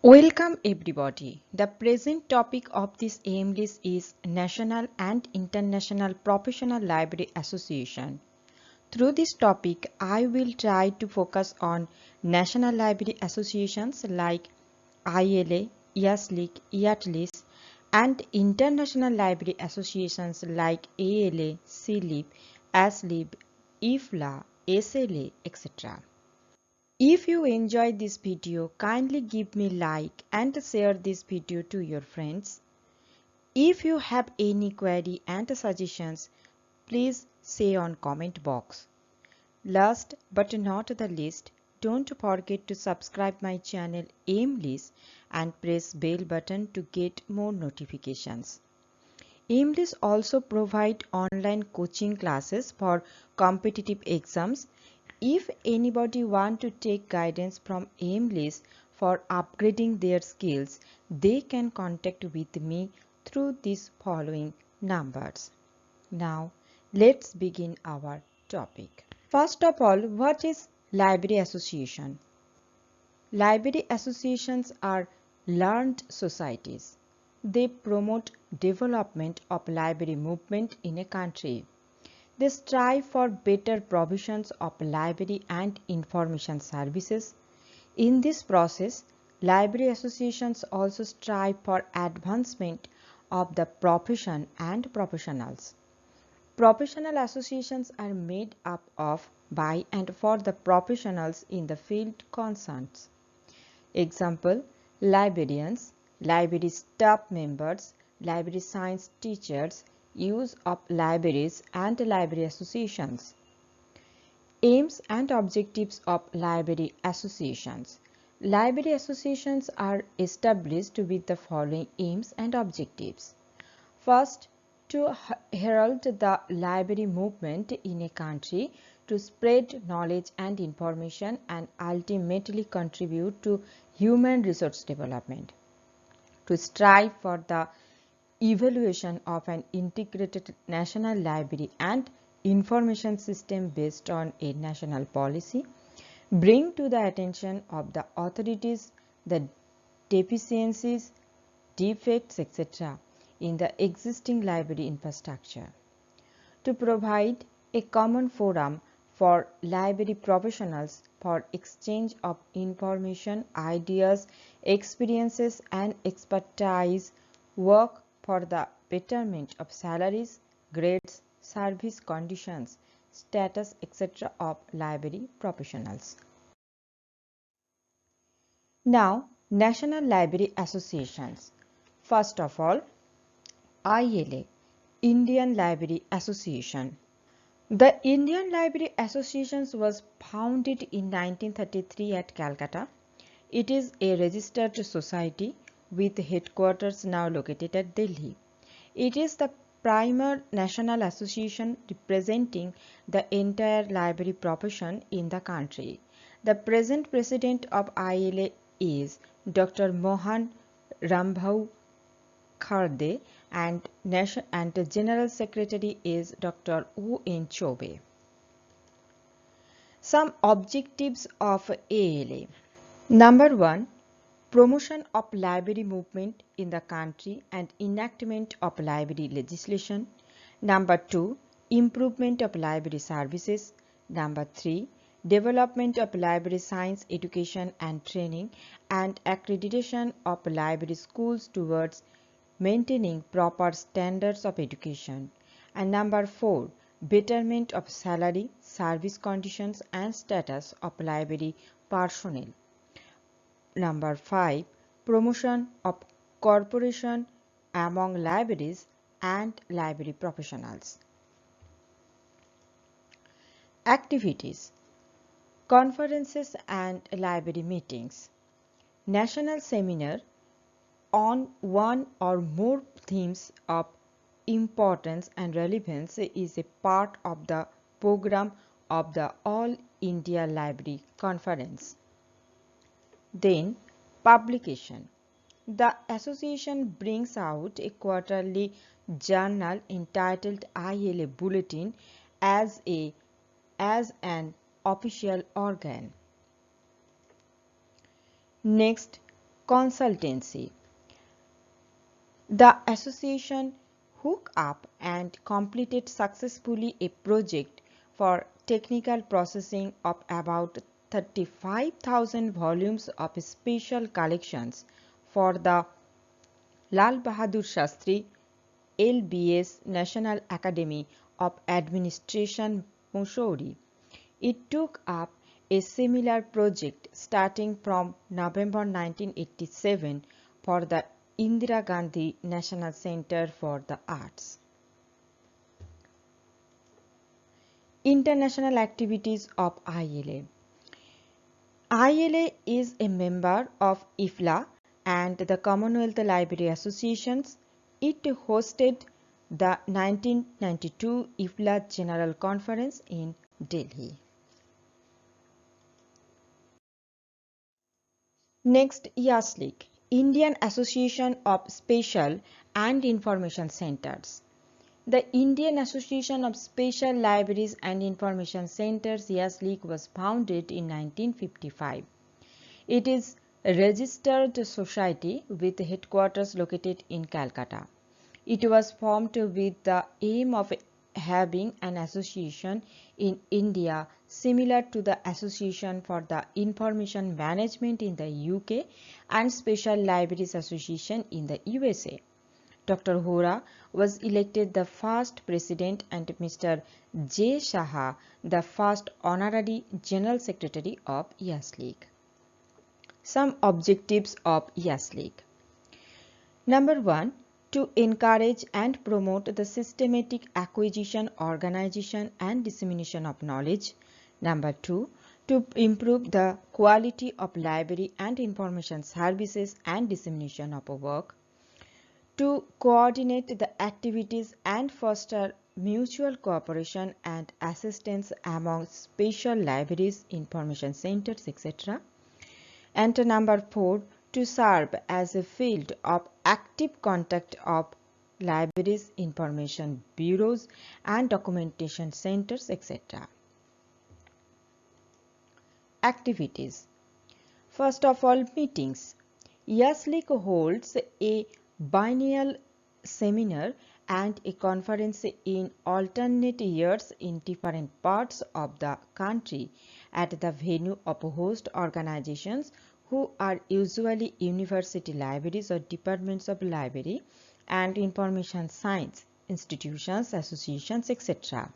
Welcome everybody. The present topic of this AimLIS is National and International Professional Library Association. Through this topic, I will try to focus on national library associations like ILA, IASLIC, IATLIS and international library associations like ALA, CILIP, ASLIB, IFLA, SLA, etc. If you enjoyed this video, kindly give me like and share this video to your friends. If you have any query and suggestions, please say on comment box. Last but not the least, don't forget to subscribe my channel AimLIS and press bell button to get more notifications. AimLIS also provide online coaching classes for competitive exams. If anybody want to take guidance from AimLIS for upgrading their skills, they can contact with me through these following numbers. Now, let's begin our topic. First of all, what is library association? Library associations are learned societies. They promote development of library movement in a country. They strive for better provisions of library and information services. In this process, library associations also strive for advancement of the profession and professionals. Professional associations are made up of, by and for the professionals in the field concerned. Example, librarians, library staff members, library science teachers, use of libraries and library associations. Aims and objectives of library associations. Library associations are established with the following aims and objectives. First, to herald the library movement in a country, to spread knowledge and information and ultimately contribute to human resource development. To strive for the evaluation of an integrated national library and information system based on a national policy, bring to the attention of the authorities the deficiencies, defects, etc. in the existing library infrastructure. To provide a common forum for library professionals for exchange of information, ideas, experiences and expertise, work for the betterment of salaries, grades, service conditions, status, etc. of library professionals. Now, National Library Associations. First of all, ILA, Indian Library Association. The Indian Library Association was founded in 1933 at Calcutta. It is a registered society with headquarters now located at Delhi. It is the premier national association representing the entire library profession in the country. The present president of ILA is Dr. Mohan Rambhau Kharde and the General Secretary is Dr. U.N. Chobe. Some objectives of ALA. Number 1. Promotion of library movement in the country and enactment of library legislation. Number 2. Improvement of library services. Number 3. Development of library science education and training and accreditation of library schools towards maintaining proper standards of education. And number 4. Betterment of salary, service conditions and status of library personnel. Number 5. Promotion of cooperation among libraries and library professionals. Activities. Conferences and library meetings. National seminar on one or more themes of importance and relevance is a part of the program of the All India Library Conference. Then, publication. The association brings out a quarterly journal entitled ILA Bulletin as an official organ. Next, Consultancy. The association hooked up and completed successfully a project for technical processing of about 35,000 volumes of special collections for the Lal Bahadur Shastri LBS National Academy of Administration, Mussoorie. It took up a similar project starting from November 1987 for the Indira Gandhi National Center for the Arts. International activities of ILA. ILA is a member of IFLA and the Commonwealth Library Associations. It hosted the 1992 IFLA General Conference in Delhi. Next, IASLIC, Indian Association of Special and Information Centers. The Indian Association of Special Libraries and Information Centers, IASLIC, was founded in 1955. It is a registered society with headquarters located in Calcutta. It was formed with the aim of having an association in India similar to the Association for the Information Management in the UK and Special Libraries Association in the USA. Dr. Hora was elected the first president and Mr. J. Shah the first honorary general secretary of IASLIC. Some objectives of IASLIC. Number 1. To encourage and promote the systematic acquisition, organization and dissemination of knowledge. Number 2. To improve the quality of library and information services and dissemination of work. To coordinate the activities and foster mutual cooperation and assistance among special libraries, information centers, etc. And number 4. To serve as a field of active contact of libraries, information bureaus and documentation centers, etc. Activities. First of all, meetings. IASLIC holds a biennial seminar and a conference in alternate years in different parts of the country at the venue of host organizations who are usually university libraries or departments of library and information science institutions, associations, etc.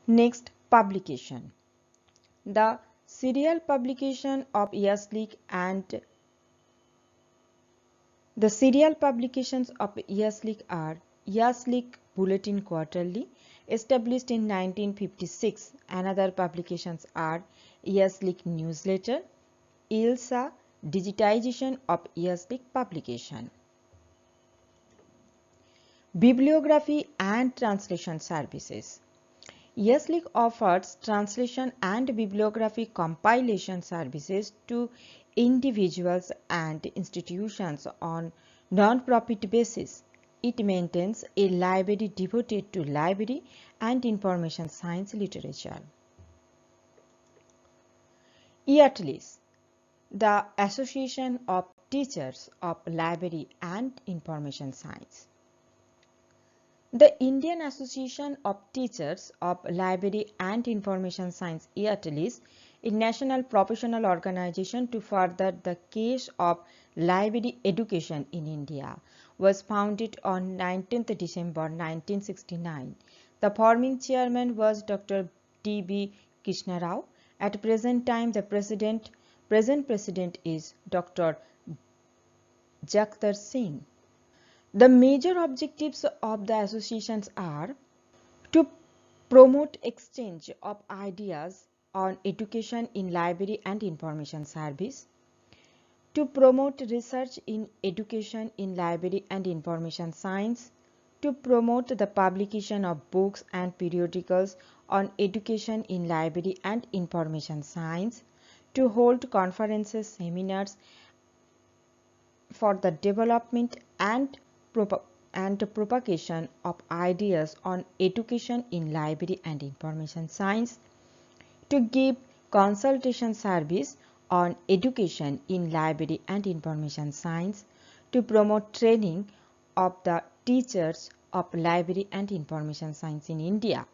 Next, publication. The serial publication of IASLIC and the serial publications of IASLIC are IASLIC Bulletin Quarterly, established in 1956. Another publications are IASLIC Newsletter, ILSA, Digitization of IASLIC Publication. Bibliography and translation services. IASLIC offers translation and bibliography compilation services to individuals and institutions on non-profit basis. It maintains a library devoted to library and information science literature. IATLIS, the Association of Teachers of Library and Information Science. The Indian Association of Teachers of Library and Information Science, IATLIS, a national professional organization to further the case of library education in India, was founded on 19th December 1969. The forming chairman was Dr. D.B. Krishna Rao. At present time, the present president is Dr. Jakhtar Singh. The major objectives of the associations are to promote exchange of ideas on education in library and information service, to promote research in education in library and information science, to promote the publication of books and periodicals on education in library and information science, to hold conferences, seminars for the development and propagation of ideas on education in library and information science, to give consultation service on education in library and information science to promote training of the teachers of library and information science in India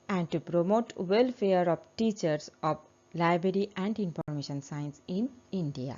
and to promote welfare of teachers of library and information science in India.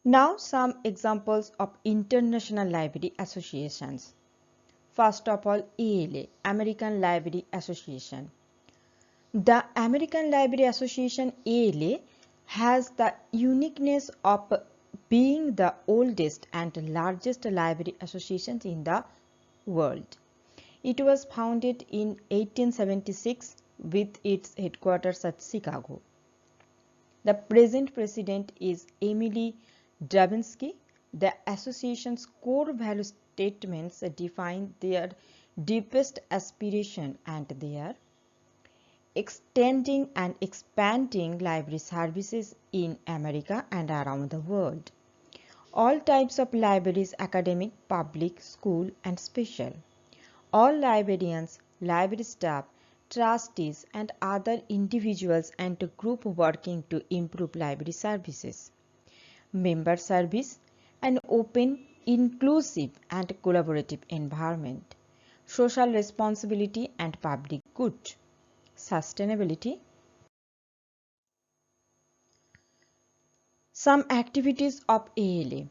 Now some examples of international library associations. First of all, ALA, American Library Association. The American Library Association ALA has the uniqueness of being the oldest and largest library association in the world. It was founded in 1876 with its headquarters at Chicago. The present president is Emily Drabinsky. The association's core value statements define their deepest aspiration and their extending and expanding library services in America and around the world. All types of libraries, academic, public, school, and special. All librarians, library staff, trustees, and other individuals and group working to improve library services. Member service, an open, inclusive, and collaborative environment. Social responsibility and public good. Sustainability. Some activities of ALA.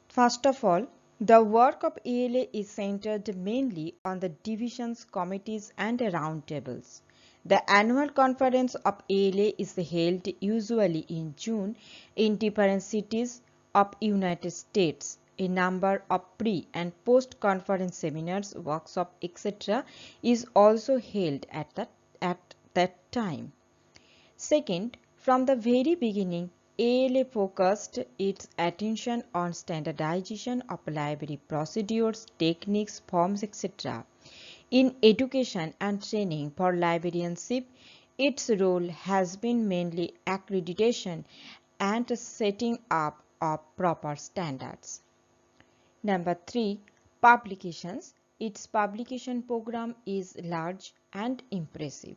First of all, the work of ALA is centered mainly on the divisions, committees, and roundtables. The annual conference of ALA is held usually in June in different cities of United States. A number of pre- and post-conference seminars, workshops, etc. is also held at that time. Second, from the very beginning, ALA focused its attention on standardization of library procedures, techniques, forms, etc. In education and training for librarianship, its role has been mainly accreditation and setting up of proper standards. Number 3. Publications. Its publication program is large and impressive.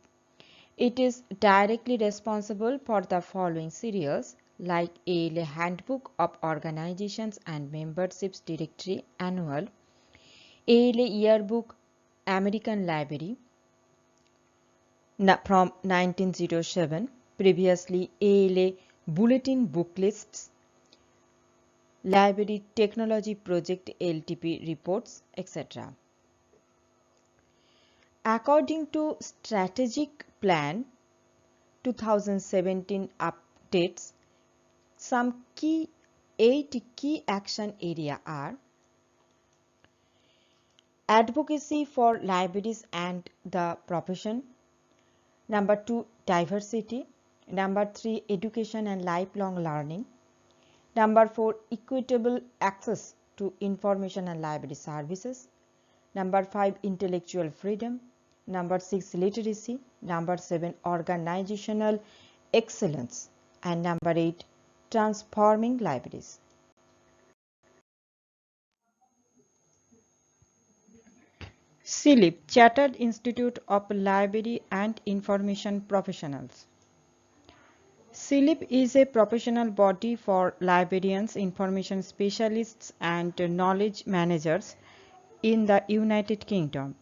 It is directly responsible for the following serials like ALA Handbook of Organizations and Memberships Directory Annual, ALA Yearbook American Library from 1907, previously ALA Bulletin Book Lists, Library Technology Project LTP reports, etc. According to Strategic Plan 2017 updates, some 8 key action areas are advocacy for libraries and the profession. Number 2, diversity. Number 3, education and lifelong learning. Number 4, equitable access to information and library services. Number 5, intellectual freedom. Number 6, literacy. Number 7, organizational excellence. And number 8, transforming libraries. CILIP, Chartered Institute of Library and Information Professionals. CILIP is a professional body for librarians, information specialists, and knowledge managers in the United Kingdom.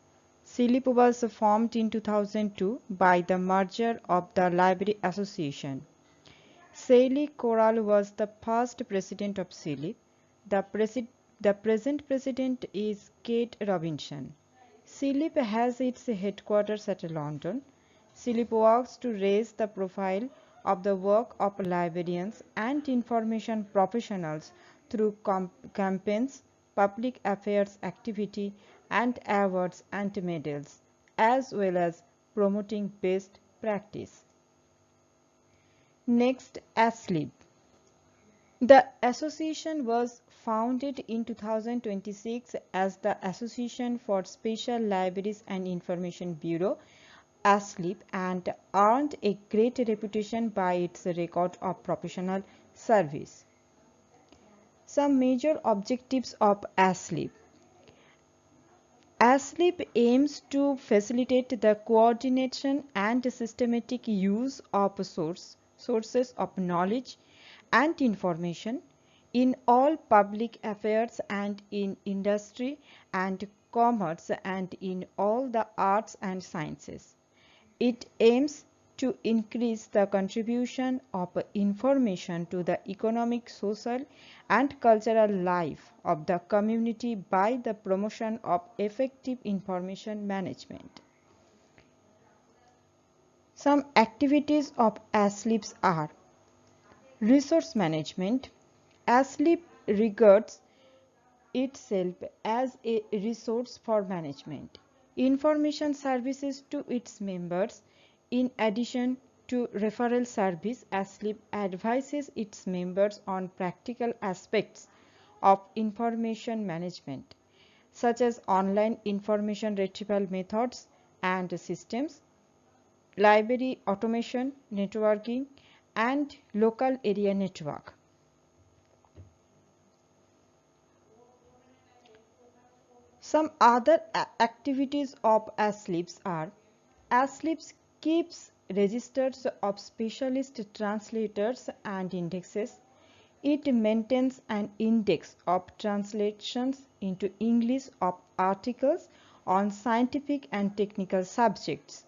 CILIP was formed in 2002 by the merger of the Library Association. Sally Corral was the first president of CILIP. The present president is Kate Robinson. CILIP has its headquarters at London. CILIP works to raise the profile of the work of librarians and information professionals through campaigns, public affairs activity, and awards and medals, as well as promoting best practice. Next, ASLIB. The association was founded in 2026 as the Association for Special Libraries and Information Bureau, ASLIB, and earned a great reputation by its record of professional service. Some major objectives of ASLIB. ASLIB aims to facilitate the coordination and systematic use of sources of knowledge and information in all public affairs and in industry and commerce and in all the arts and sciences. It aims to increase the contribution of information to the economic, social, and cultural life of the community by the promotion of effective information management. Some activities of ASLIBs are resource management. ASLIB regards itself as a resource for management information services to its members. In addition to referral service, ASLIB advises its members on practical aspects of information management, such as online information retrieval methods and systems, library automation, networking, and local area network. Some other activities of ASLIBs are ASLIBs keeps registers of specialist translators and indexes. It maintains an index of translations into English of articles on scientific and technical subjects.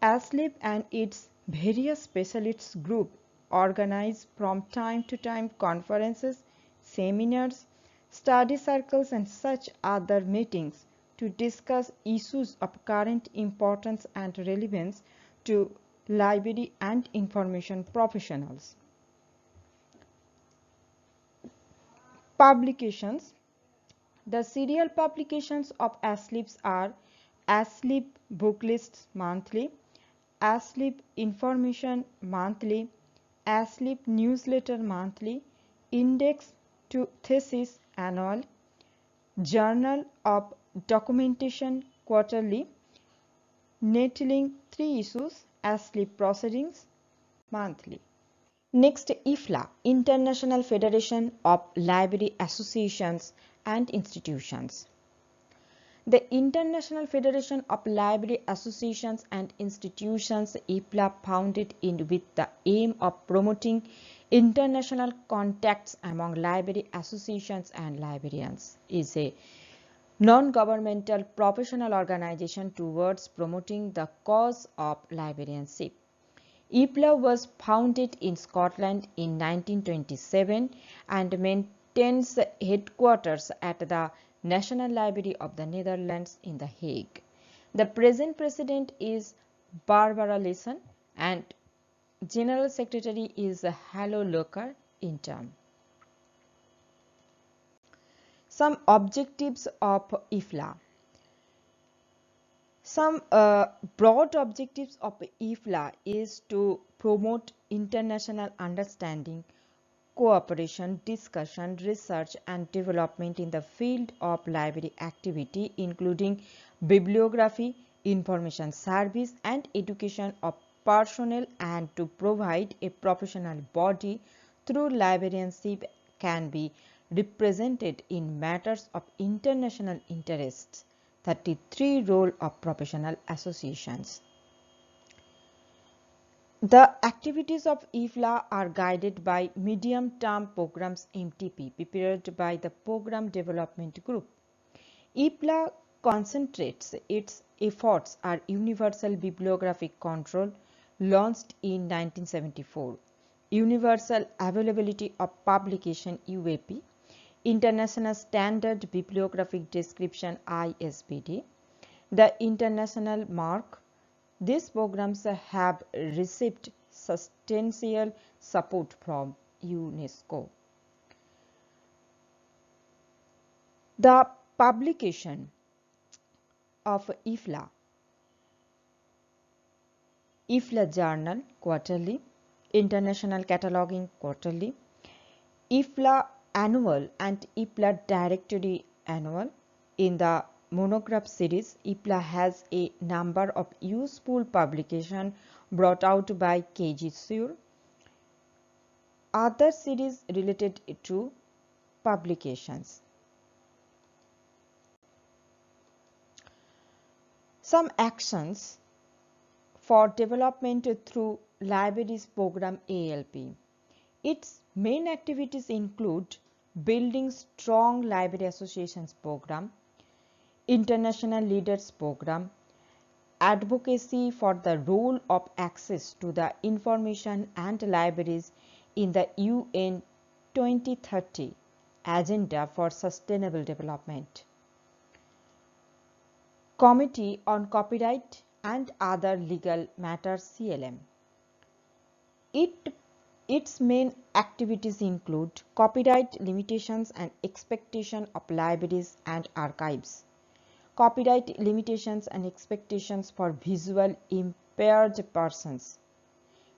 ASLIB and its various specialists group organize from time to time conferences, seminars, study circles and such other meetings to discuss issues of current importance and relevance to library and information professionals. Publications. The serial publications of ASLIBs are ASLIB Booklists Monthly, ASLIB Information Monthly, ASLIB Newsletter Monthly, Index to Thesis Annual, Journal of Documentation Quarterly, Netlink 3 issues, ASLIB Proceedings Monthly. Next, IFLA, International Federation of Library Associations and Institutions. The International Federation of Library Associations and Institutions, IFLA, founded with the aim of promoting international contacts among library associations and librarians, is a non-governmental professional organization towards promoting the cause of librarianship. IFLA was founded in Scotland in 1927 and maintains headquarters at the National Library of the Netherlands in The Hague. The present president is Barbara Leeson and General Secretary is Hallo Locker interim. Some objectives of IFLA. Some broad objectives of IFLA is to promote international understanding, cooperation, discussion, research and development in the field of library activity, including bibliography, information service and education of personnel, and to provide a professional body through librarianship can be represented in matters of international interests. 33 Role of professional associations. The activities of IFLA are guided by medium-term programs MTP prepared by the Program Development Group. IFLA concentrates its efforts on Universal Bibliographic Control, launched in 1974, Universal Availability of Publication UAP, International Standard Bibliographic Description ISBD, the International Mark. These programs have received substantial support from UNESCO. The publication of IFLA. IFLA Journal Quarterly, International Cataloging Quarterly, IFLA Annual and IFLA Directory Annual. In the monograph series, IFLA has a number of useful publications brought out by KG Sur. Other series related to publications. Some actions for development through libraries program ALP. Its main activities include building strong library associations program, international leaders program, advocacy for the role of access to the information and libraries in the UN 2030 Agenda for Sustainable Development. Committee on Copyright and Other Legal Matters CLM. Its main activities include copyright limitations and expectation of libraries and archives, copyright limitations and expectations for visual impaired persons,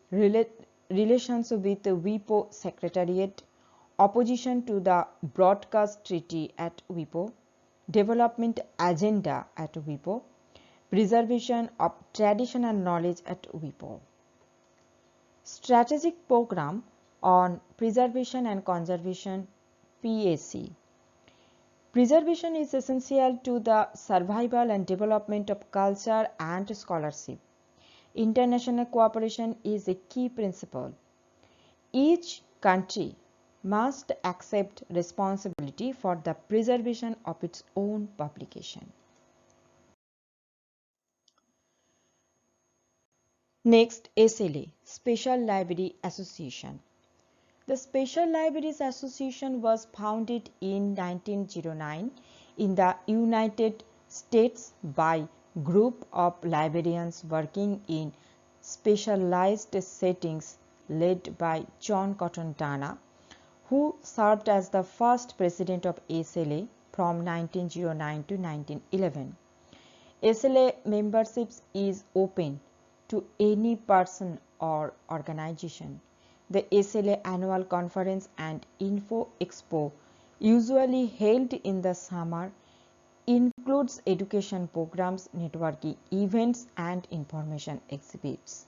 relations with the WIPO Secretariat, opposition to the Broadcast Treaty at WIPO, development agenda at WIPO, preservation of traditional knowledge at WIPO. Strategic Program on Preservation and Conservation PAC. Preservation is essential to the survival and development of culture and scholarship. International cooperation is a key principle. Each country must accept responsibility for the preservation of its own publication. Next, SLA, Special Library Association. The Special Libraries Association was founded in 1909 in the United States by a group of librarians working in specialized settings led by John Cotton Dana, who served as the first president of SLA from 1909 to 1911. SLA membership is open to any person or organization. The SLA annual conference and info expo, usually held in the summer, includes education programs, networking events, and information exhibits.